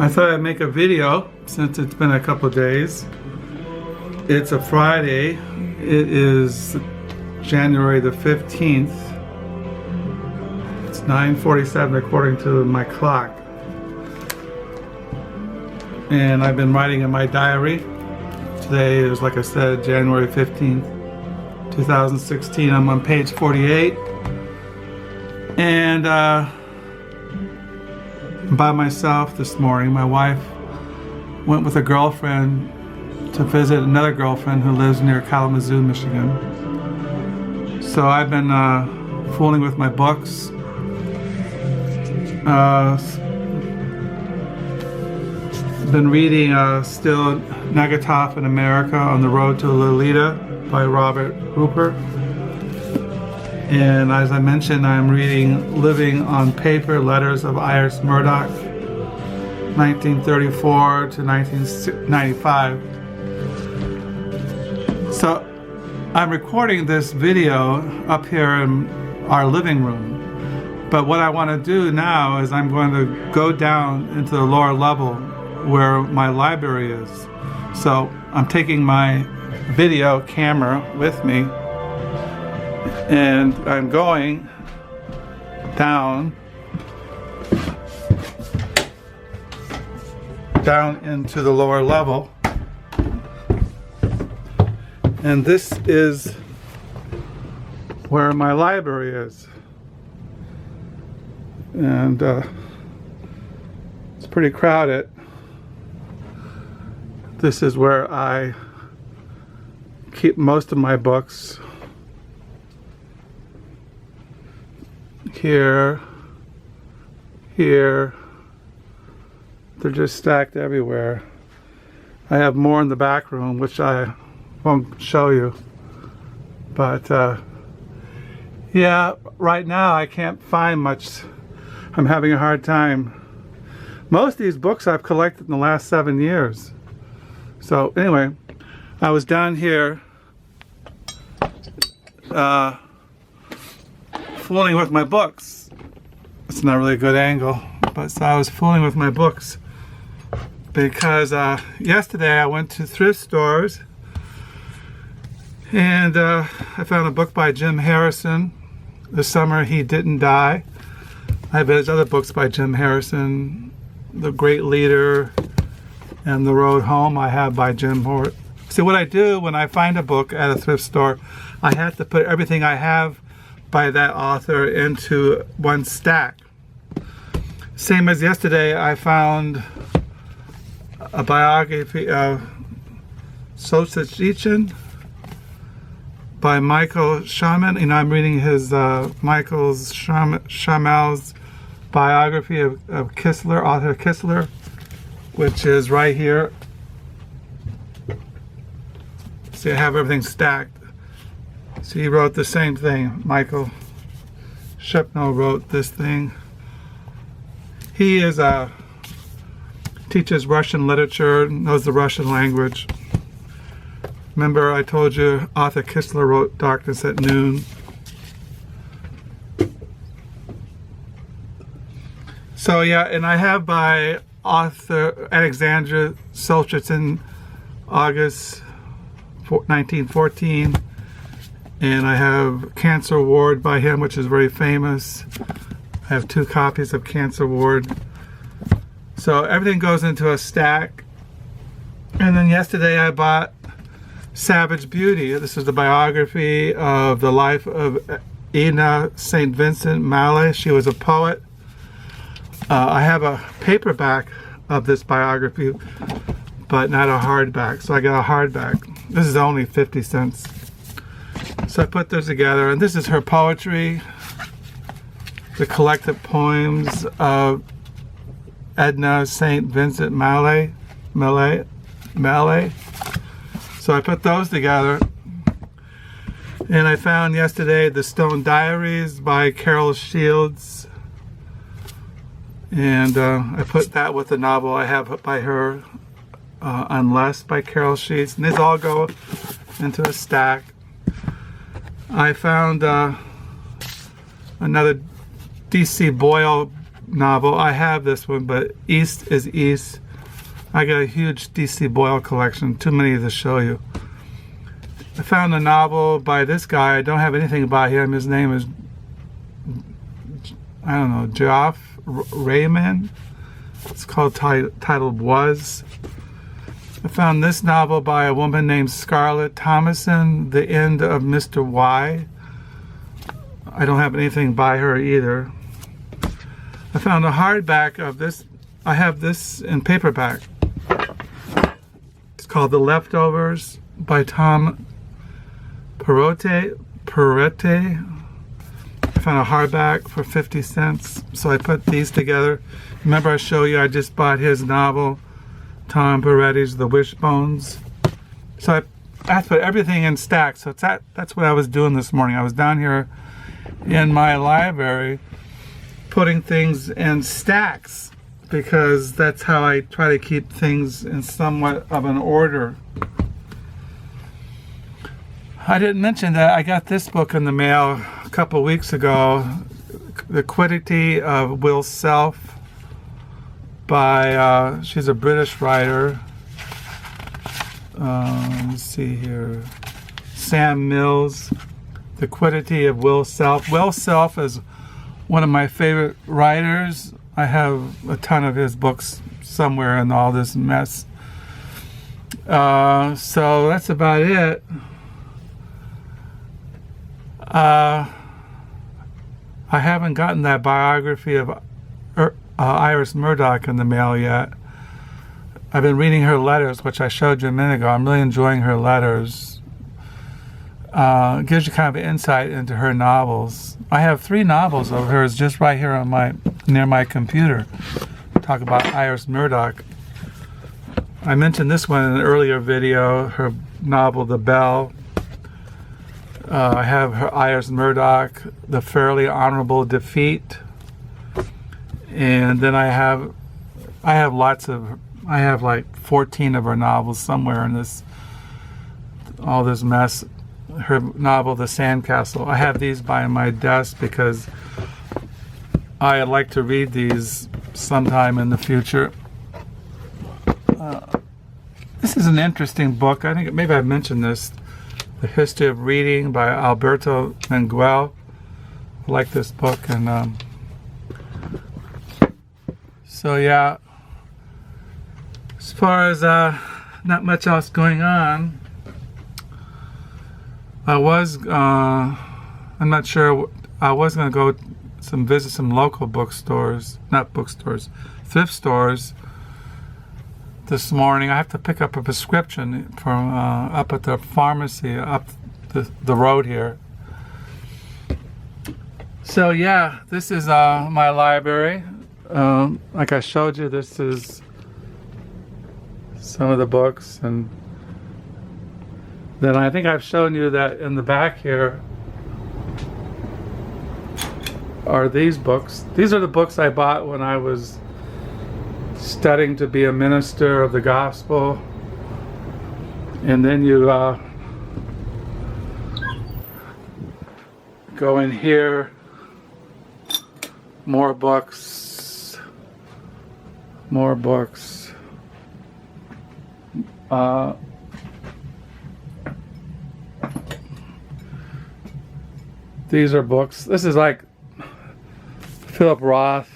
I thought I'd make a video since it's been a couple of days. It's a Friday. It is January the 15th. It's 9:47 according to my clock. And I've been writing in my diary. Today is, like I said, January 15th, 2016. I'm on page 48. And by myself this morning. My wife went with a girlfriend to visit another girlfriend who lives near Kalamazoo, Michigan. So I've been fooling with my books. Been reading still Nagatov in America on the Road to Lolita by Robert Hooper. And as I mentioned, I'm reading Living on Paper, Letters of Iris Murdoch, 1934 to 1995. So I'm recording this video up here in our living room. But what I want to do now is I'm going to go down into the lower level where my library is. So I'm taking my video camera with me. And I'm going down into the lower level. And this is where my library is. And it's pretty crowded. This is where I keep most of my books. Here, they're just stacked everywhere. I have more in the back room, which I won't show you. But yeah, right now I can't find much. I'm having a hard time. Most of these books I've collected in the last 7 years. So anyway, I was down here fooling with my books. It's not really a good angle, but so I was fooling with my books because yesterday I went to thrift stores and I found a book by Jim Harrison, The Summer He Didn't Die. I have other books by Jim Harrison, The Great Leader and The Road Home I have by Jim Hort. See, what I do when I find a book at a thrift store, I have to put everything I have by that author into one stack. Same as yesterday, I found a biography of Solzhenitsyn by Michael Shaman. You know, I'm reading his Michael Shamel's biography of Kistler, author Kistler, which is right here. See, I have everything stacked. So he wrote the same thing. Michael Shepno wrote this thing. He is teaches Russian literature, knows the Russian language. Remember I told you Arthur Kistler wrote Darkness at Noon. So yeah, and I have by author Alexandra Solzhenitsyn, August 1914. And I have Cancer Ward by him, which is very famous. I have 2 copies of Cancer Ward. So everything goes into a stack. And then yesterday I bought Savage Beauty. This is the biography of the life of Ina St. Vincent Millay. She was a poet. I have a paperback of this biography, but not a hardback. So I got a hardback. This is only 50 cents. So I put those together, and this is her poetry, the collected poems of Edna St. Vincent Millay. So I put those together, and I found yesterday The Stone Diaries by Carol Shields, and I put that with the novel I have by her, Unless by Carol Shields, and these all go into a stack. I found another D.C. Boyle novel. I have this one, but East is East. I got a huge D.C. Boyle collection, too many to show you. I found a novel by this guy. I don't have anything by him. His name is, I don't know, Geoff Raymond. It's called titled Was. I found this novel by a woman named Scarlett Thomason, The End of Mr. Y. I don't have anything by her either. I found a hardback of this. I have this in paperback. It's called The Leftovers by Tom Perrotte. I found a hardback for 50 cents, so I put these together. Remember I showed you I just bought his novel, Tom Perretti's The Wishbones. So I put everything in stacks. So that's what I was doing this morning. I was down here in my library putting things in stacks because that's how I try to keep things in somewhat of an order. I didn't mention that I got this book in the mail a couple weeks ago, The Quiddity of Will Self by, she's a British writer. Let's see here. Sam Mills, The Quiddity of Will Self. Will Self is one of my favorite writers. I have a ton of his books somewhere in all this mess. So that's about it. I haven't gotten that biography of Iris Murdoch in the mail yet. I've been reading her letters, which I showed you a minute ago. I'm really enjoying her letters. It gives you kind of an insight into her novels. I have 3 novels of hers just right here on near my computer. Talk about Iris Murdoch. I mentioned this one in an earlier video, her novel The Bell. I have her Iris Murdoch, The Fairly Honorable Defeat. And then I have like 14 of her novels somewhere in all this mess. Her novel, The Sandcastle. I have these by my desk because I like to read these sometime in the future. This is an interesting book. I think maybe I've mentioned this. The History of Reading by Alberto Menguel. I like this book, and so yeah. As far as not much else going on, I'm not sure. I was going to go visit some local bookstores, not bookstores, thrift stores this morning. I have to pick up a prescription from up at the pharmacy up the road here. So yeah, this is my library. Like I showed you, this is some of the books, and then I think I've shown you that in the back here are these books. These are the books I bought when I was studying to be a minister of the gospel. And then you go in here, more books. These are books. This is like Philip Roth.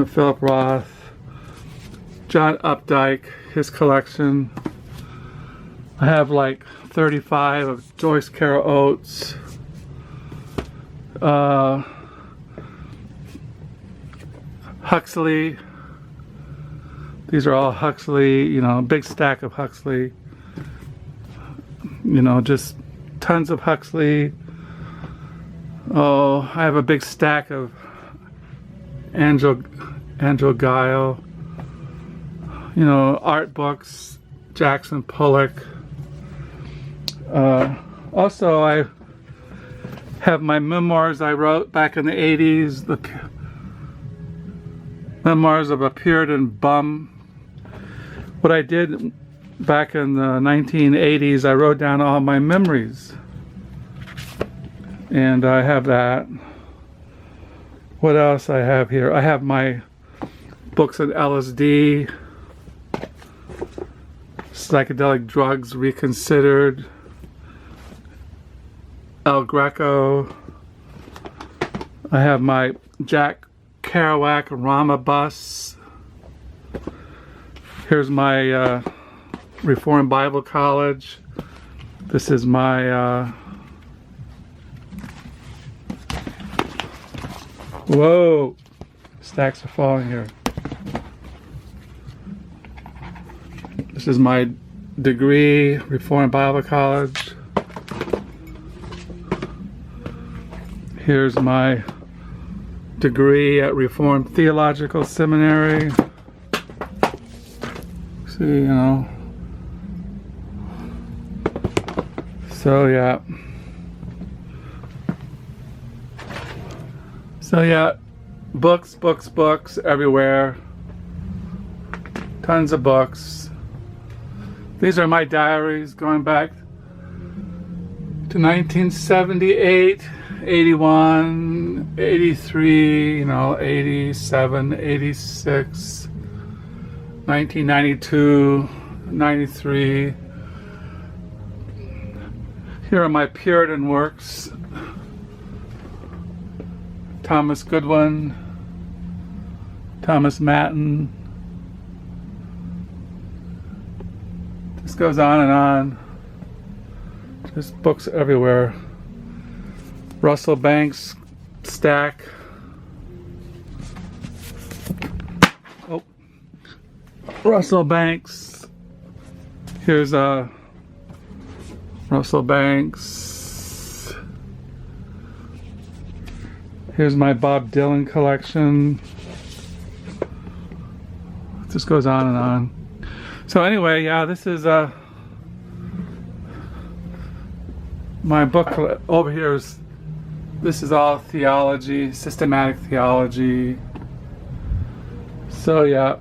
Philip Roth, John Updike, his collection. I have like 35 of Joyce Carol Oates. Huxley. These are all Huxley, big stack of Huxley. Just tons of Huxley. Oh, I have a big stack of Angel Guile, art books, Jackson Pollock. Also, I have my memoirs I wrote back in the 80s, the Memoirs of a Puritan Bum. What I did back in the 1980s, I wrote down all my memories. And I have that. What else I have here? I have my books on LSD, psychedelic drugs reconsidered, El Greco. I have my Jack Kerouac Rama bus. Here's my Reformed Bible College. This is my whoa, stacks are falling here. This is my degree, Reformed Bible College. Here's my degree at Reformed Theological Seminary. See, you know. So yeah. So yeah, books everywhere. Tons of books. These are my diaries going back to 1978, 81, 83, 87, 86, 1992, 93. Here are my Puritan works. Thomas Goodwin, Thomas Matten. This goes on and on. Just books everywhere. Russell Banks stack. Oh, Russell Banks. Here's Russell Banks. Here's my Bob Dylan collection. It just goes on and on. So anyway, yeah, this is my book over here. This is all theology, systematic theology. So yeah.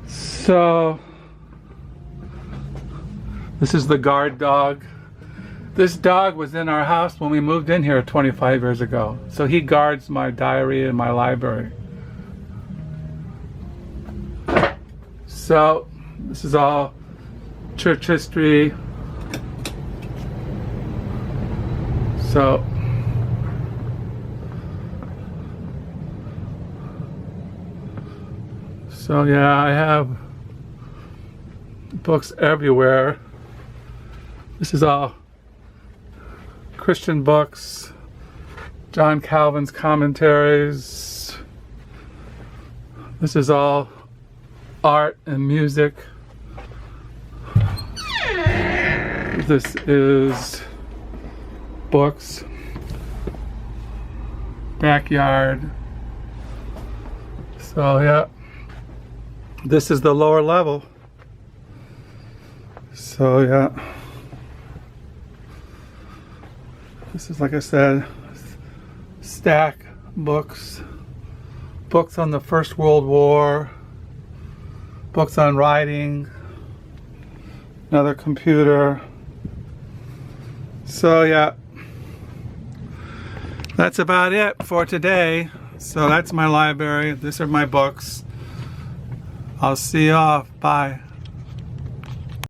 So this is the guard dog. This dog was in our house when we moved in here 25 years ago. So he guards my diary and my library. So this is all church history. So yeah, I have books everywhere. This is all Christian books, John Calvin's commentaries. This is all art and music. This is books, backyard. So yeah, this is the lower level. So yeah. This is, like I said, stack books. Books on the First World War. Books on writing. Another computer. So yeah. That's about it for today. So that's my library. These are my books. I'll see you off. Bye.